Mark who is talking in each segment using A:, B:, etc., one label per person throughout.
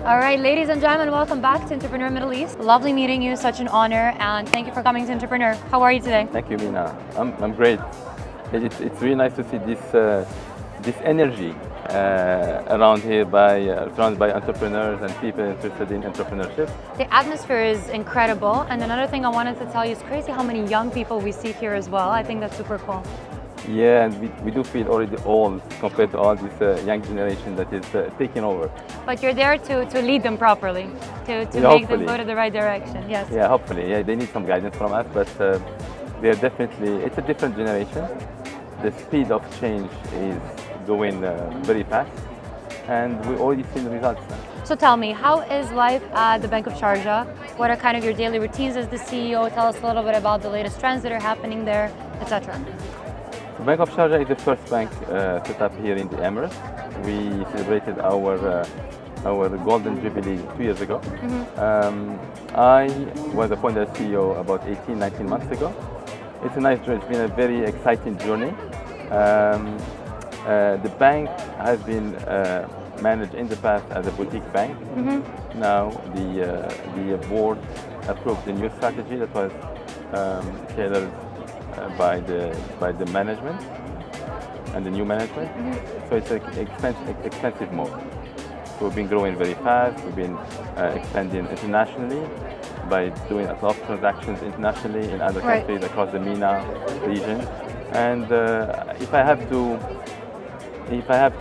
A: All right, ladies and gentlemen, welcome back to Entrepreneur Middle East. Lovely meeting you, such an honor, and thank you for coming to Entrepreneur. How are you today?
B: Thank you, Mina. I'm great. It's really nice to see this energy around here surrounded by entrepreneurs and people interested in entrepreneurship.
A: The atmosphere is incredible, and another thing I wanted to tell you, it's crazy how many young people we see here as well. I think that's super cool.
B: Yeah, and we do feel already old compared to all this young generation that is taking over.
A: But you're there to lead them properly, to make
B: hopefully.
A: them go to the right direction. Yes.
B: Yeah, hopefully. Yeah, they need some guidance from us, but they're definitely, it's a different generation. The speed of change is going very fast, and we already seen the results now.
A: So tell me, how is life at the Bank of Sharjah? What are kind of your daily routines as the CEO? Tell us a little bit about the latest trends that are happening there, etc.
B: The Bank of Sharjah is the first bank set up here in the Emirates. We celebrated our golden jubilee 2 years ago. I was appointed as CEO about 18, 19 months ago. It's a nice journey. It's been a very exciting journey. The bank has been managed in the past as a boutique bank. Now the board approved the new strategy that was tailored by the management and the new management. So it's an expensive mode. So we've been growing very fast. We've been expanding internationally by doing a lot of transactions internationally in other countries across the MENA region. And if I have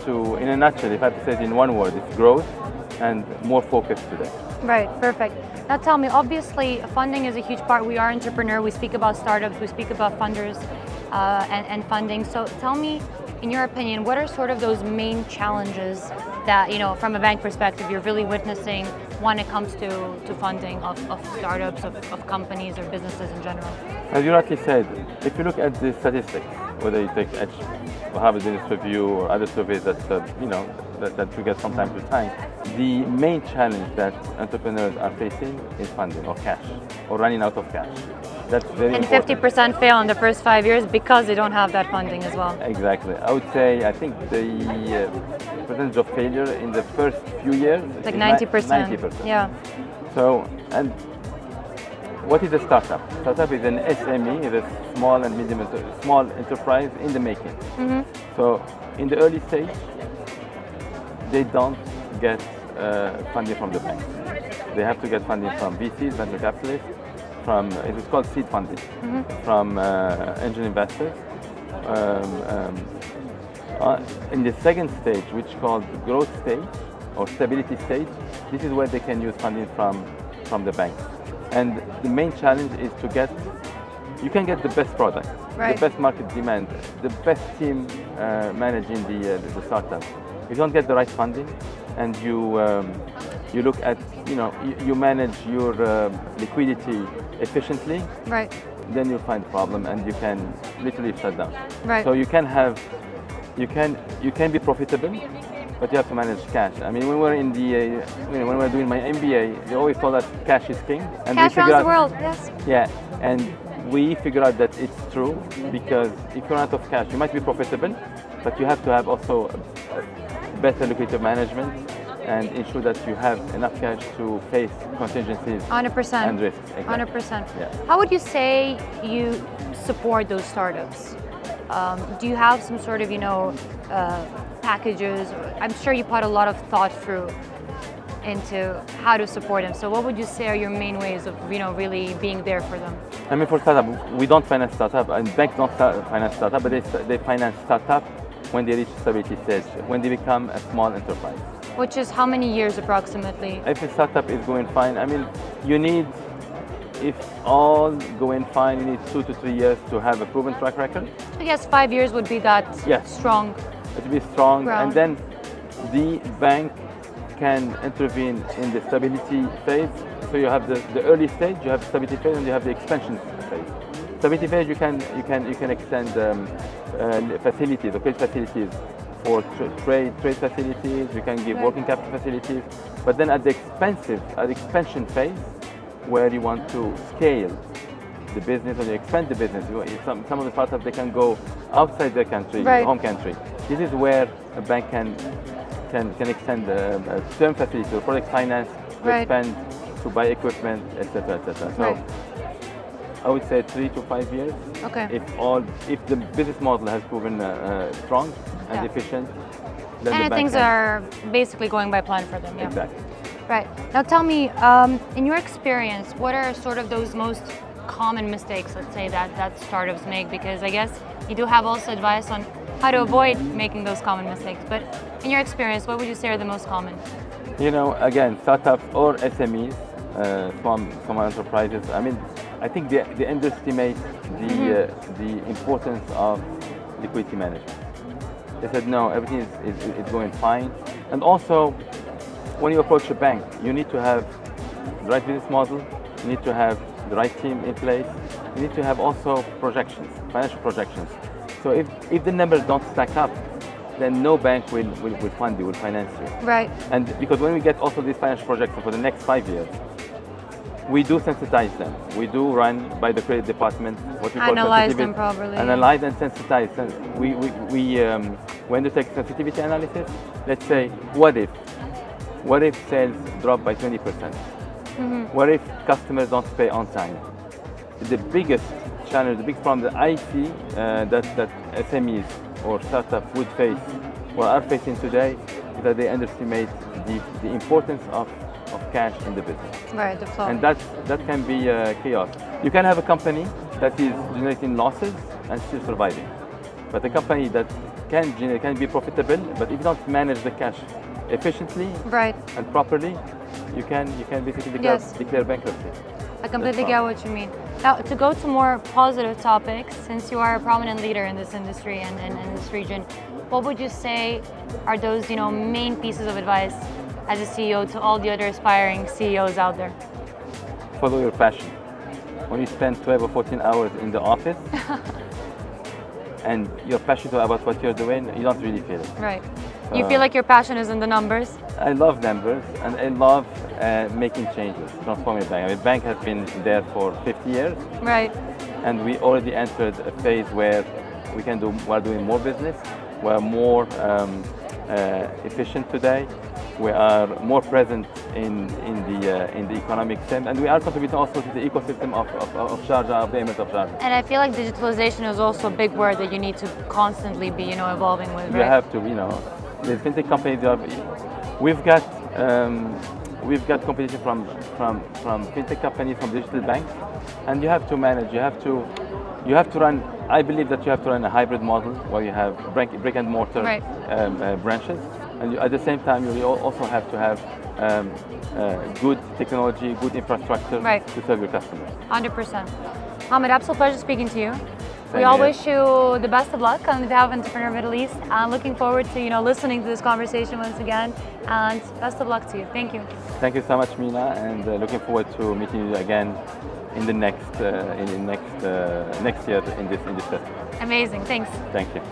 B: to, in a nutshell, if I have to say it in one word, it's growth and more focus today.
A: Right, perfect. Now tell me, obviously funding is a huge part. We are Entrepreneur, we speak about startups, we speak about funders and funding. So tell me, in your opinion, what are sort of those main challenges that, from a bank perspective, you're really witnessing when it comes to funding of startups, of companies or businesses in general?
B: As you rightly said, if you look at the statistics, whether you take Harvard Business Review or other surveys that we get from time to time, the main challenge that entrepreneurs are facing is funding or cash, or running out of cash. That's very important.
A: And 50% fail in the first 5 years because they don't have that funding as well.
B: Exactly. I would say, I think the percentage of failure in the first few years
A: like
B: is
A: 90%.
B: 90%.
A: Yeah.
B: So, and what is a startup? Startup is an SME, is a small and medium, small enterprise in the making. So, in the early stage, they don't get funding from the banks. They have to get funding from VCs, venture capitalists, from, it is called seed funding, from angel investors. In the second stage, which is called growth stage or stability stage, this is where they can use funding from the banks. And the main challenge is to get, you can get the best product, the best market demand, the best team managing the startup. You don't get the right funding, and you look at, you manage your liquidity efficiently, then you'll find a problem and you can literally shut down. So you can be profitable, but you have to manage cash. I mean, when when we're doing my MBA, they always told us cash is king. And
A: cash runs the world, yes.
B: Yeah, and we figure out that it's true, because if you run out of cash, you might be profitable, but you have to have also better liquidity management and ensure that you have enough cash to face contingencies
A: 100%.
B: and risks. Exactly.
A: 100%.
B: Yeah.
A: How would you say you support those startups? Do you have some sort of, packages? I'm sure you put a lot of thought through into how to support them. So what would you say are your main ways of, really being there for them?
B: I mean, for startup, we don't finance startup, and banks don't finance startup, but they finance startup when they reach stability stage, when they become a small enterprise.
A: Which is how many years approximately?
B: If a startup is going fine, I mean, you need, if all going fine, you need 2 to 3 years to have a proven track record.
A: I guess 5 years would be that strong.
B: It would be strong,
A: ground.
B: And then the bank can intervene in the stability phase. So you have the early stage, you have stability phase, and you have the expansion phase. Stability phase, you can extend facilities, or credit facilities for trade facilities. You can give working capital facilities. But then at the expansion phase, where you want to scale the business or you expand the business, some of the startups, they can go outside their country, home country. This is where a bank can can extend term facility or project finance to
A: Right.
B: expand, to buy equipment, etc., etc. So
A: Right.
B: I would say 3 to 5 years.
A: Okay.
B: If the business model has proven strong and
A: Yeah.
B: efficient, then
A: And
B: the bank
A: things
B: can-
A: are basically going by plan for them. Yeah.
B: exactly.
A: Right. Now tell me, in your experience, what are sort of those most common mistakes, let's say, that startups make? Because I guess you do have also advice on how to avoid making those common mistakes. But in your experience, what would you say are the most common?
B: You know, again, startups or SMEs, small enterprises. I mean, I think they underestimate the importance of liquidity management. They said no, everything is going fine, and also when you approach a bank, you need to have the right business model, you need to have the right team in place, you need to have also projections, financial projections. So if the numbers don't stack up, then no bank will fund you, will finance you.
A: Right.
B: And because when we get also these financial projections for the next 5 years, we do sensitize them. We do run by the credit department what we call
A: Analyze
B: sensitivity-
A: them properly.
B: Analyze and sensitize. And we undertake sensitivity analysis. Let's say, what if sales drop by 20%? What if customers don't pay on time? The biggest challenge, the big problem that I see that SMEs or startups would face or are facing today is that they underestimate the importance of cash in the business.
A: Right, the flow.
B: And that can be chaos. You can have a company that is generating losses and still surviving. But a company that can be profitable, but if you don't manage the cash efficiently
A: Right.
B: and properly, you can basically
A: Yes.
B: declare bankruptcy.
A: I completely
B: That's
A: get
B: all.
A: what you mean. Now, to go to more positive topics, since you are a prominent leader in this industry and in this region, what would you say are those, main pieces of advice as a CEO to all the other aspiring CEOs out there?
B: Follow your passion. When you spend 12 or 14 hours in the office and you're passionate about what you're doing, you don't really feel it.
A: Right. You feel like your passion is in the numbers?
B: I love numbers and I love making changes, transforming the bank. I mean, the bank has been there for 50 years
A: Right.
B: and we already entered a phase where we're doing more business, we're more efficient today, we are more present in the economic sense, and we are contributing also to the ecosystem of Sharjah, of the image of Sharjah.
A: And I feel like digitalization is also a big word that you need to constantly be, evolving with,
B: You
A: right?
B: have to, the fintech companies we've got competition from fintech companies, from digital banks, and you have to manage. You have to run. I believe that you have to run a hybrid model where you have brick and mortar
A: Right.
B: branches, and at the same time you also have to have good technology, good infrastructure
A: Right.
B: to serve your customers.
A: 100%. Mohamed, absolute pleasure speaking to you. We
B: Same
A: all
B: here.
A: wish you the best of luck on behalf of Entrepreneur Middle East. I'm looking forward to listening to this conversation once again, and best of luck to you. Thank you.
B: Thank you so much, Mina, and looking forward to meeting you again in the next year in this festival.
A: Amazing. Thanks.
B: Thank you.